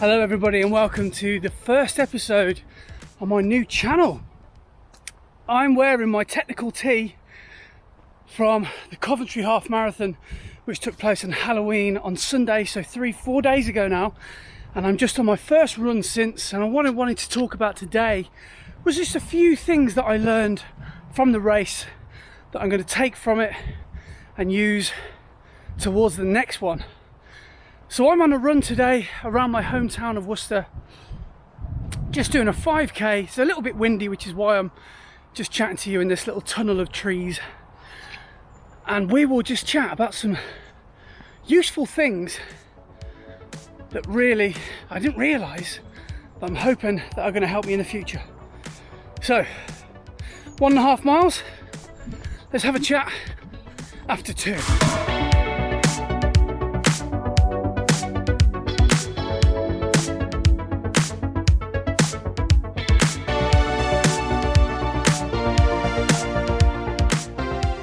Hello everybody and welcome to the first episode on my new channel. I'm wearing my technical tee from the Coventry half marathon, which took place on Halloween on Sunday, so 4 days ago now, and I'm just on my first run since. And what I wanted to talk about today was just a few things that I learned from the race that I'm going to take from it and use towards the next one. So I'm on a run today around my hometown of Worcester, just doing a 5k. It's a little bit windy, which is why I'm just chatting to you in this little tunnel of trees, and we will just chat about some useful things that really I didn't realise, but I'm hoping that are going to help me in the future. So 1.5 miles, let's have a chat after 2.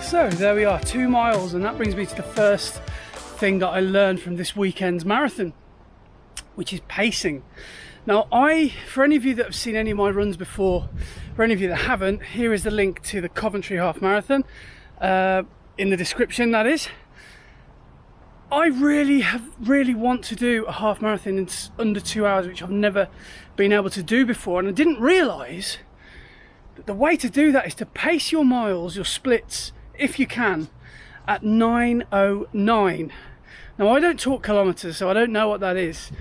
So there we are, 2 miles, and that brings me to the first thing that I learned from this weekend's marathon, which is pacing. Now, for any of you that have seen any of my runs before, for any of you that haven't, here is the link to the Coventry half marathon, in the description, that is. I really want to do a half marathon in under 2 hours, which I've never been able to do before, and I didn't realise that the way to do that is to pace your miles, your splits, if you can, at 9:09. Now, I don't talk kilometres, so I don't know what that is,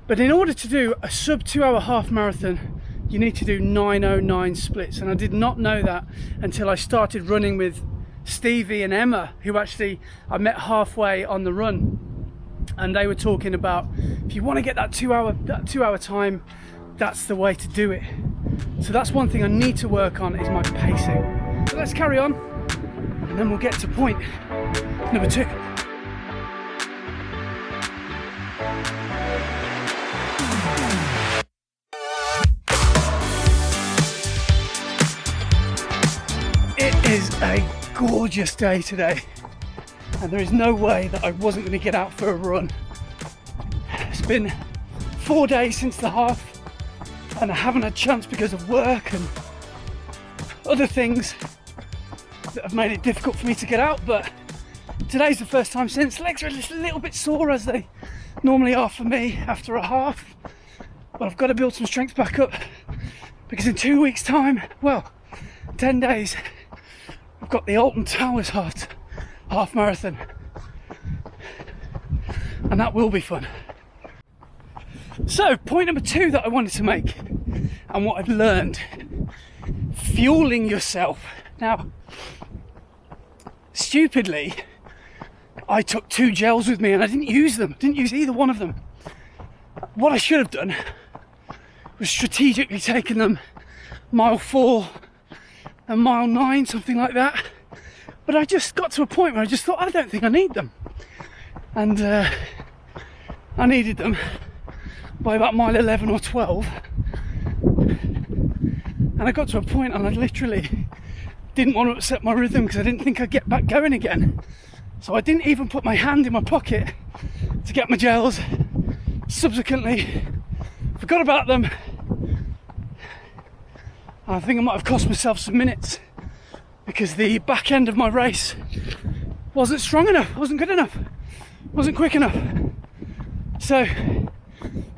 but in order to do a sub 2 hour half marathon, you need to do 9:09 splits, and I did not know that until I started running with Stevie and Emma, who actually I met halfway on the run, and they were talking about, if you want to get that 2 hour time, that's the way to do it. So that's one thing I need to work on, is my pacing. So let's carry on, and then we'll get to point number 2. It is a gorgeous day today, and there is no way that I wasn't going to get out for a run. It's been 4 days since the half, and I haven't had a chance because of work and other things that have made it difficult for me to get out, but today's the first time since. Legs are just a little bit sore, as they normally are for me after a half, but I've got to build some strength back up, because in 2 weeks time, well, 10 days, I've got the Alton Towers half marathon, and that will be fun. So point number 2 that I wanted to make, and what I've learned: fueling yourself. Now, stupidly, I took 2 gels with me and I didn't use them. Didn't use either one of them. What I should have done was strategically taken them mile 4 and mile 9, something like that. But I just got to a point where I just thought, I don't think I need them. And I needed them by about mile 11 or 12. And I got to a point and I literally didn't want to upset my rhythm, because I didn't think I'd get back going again. So I didn't even put my hand in my pocket to get my gels. Subsequently, forgot about them. I think I might have cost myself some minutes, because the back end of my race wasn't strong enough, wasn't good enough, wasn't quick enough. So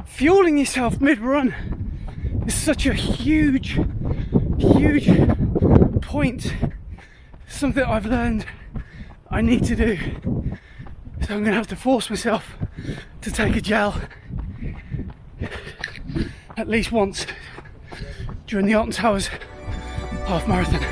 fueling yourself mid-run is such a huge point, something that I've learned I need to do. So I'm going to have to force myself to take a gel at least once during the Alton Towers half marathon.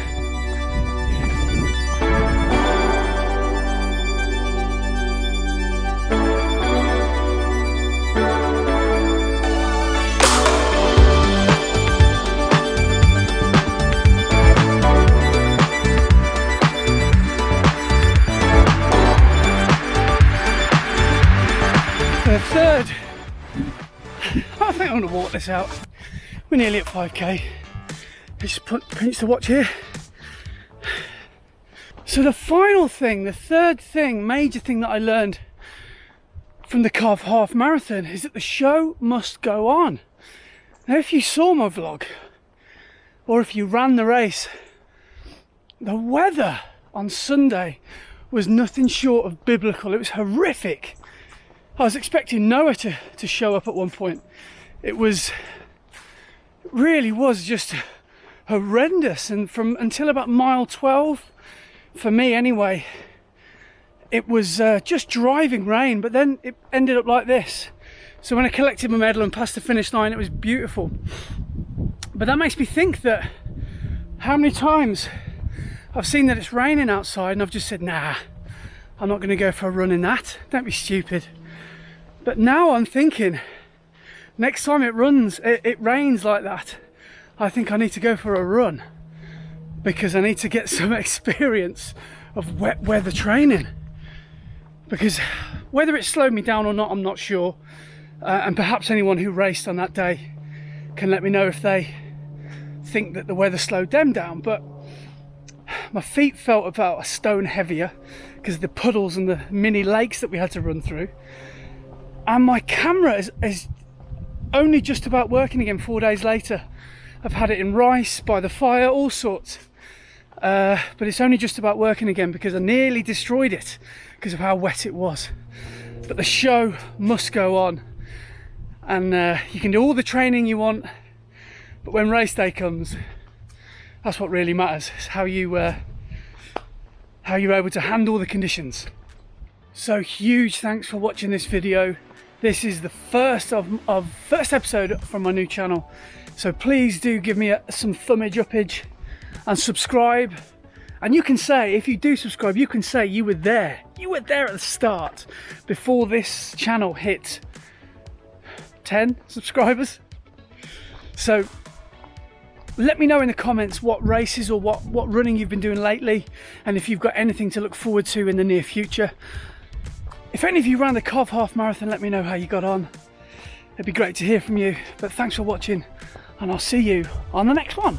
The third, I think I'm going to walk this out. We're nearly at 5k. Let's just pinch the watch here. So the final thing, the third thing, major thing that I learned from the Cov half marathon is that the show must go on. Now, if you saw my vlog, or if you ran the race, the weather on Sunday was nothing short of biblical. It was horrific. I was expecting Noah to show up at one point. It really was just horrendous, and from until about mile 12, for me anyway, it was just driving rain, but then it ended up like this. So when I collected my medal and passed the finish line, it was beautiful. But that makes me think that how many times I've seen that it's raining outside and I've just said, nah, I'm not going to go for a run in that. Don't be stupid. But now I'm thinking, next time it rains like that, I think I need to go for a run, because I need to get some experience of wet weather training. Because whether it slowed me down or not, I'm not sure. And perhaps anyone who raced on that day can let me know if they think that the weather slowed them down. But my feet felt about a stone heavier because of the puddles and the mini lakes that we had to run through. And my camera is only just about working again 4 days later. I've had it in rice, by the fire, all sorts. But it's only just about working again because I nearly destroyed it because of how wet it was. But the show must go on. And you can do all the training you want, but when race day comes, that's what really matters. It's how you're able to handle the conditions. So huge thanks for watching this video. This is the first episode from my new channel. So please do give me some thumbage uppage and subscribe. And you can say, if you do subscribe, you can say you were there. You were there at the start before this channel hit 10 subscribers. So let me know in the comments what races or what running you've been doing lately, and if you've got anything to look forward to in the near future. If any of you ran the Cov half marathon, let me know how you got on. It'd be great to hear from you. But thanks for watching, and I'll see you on the next one.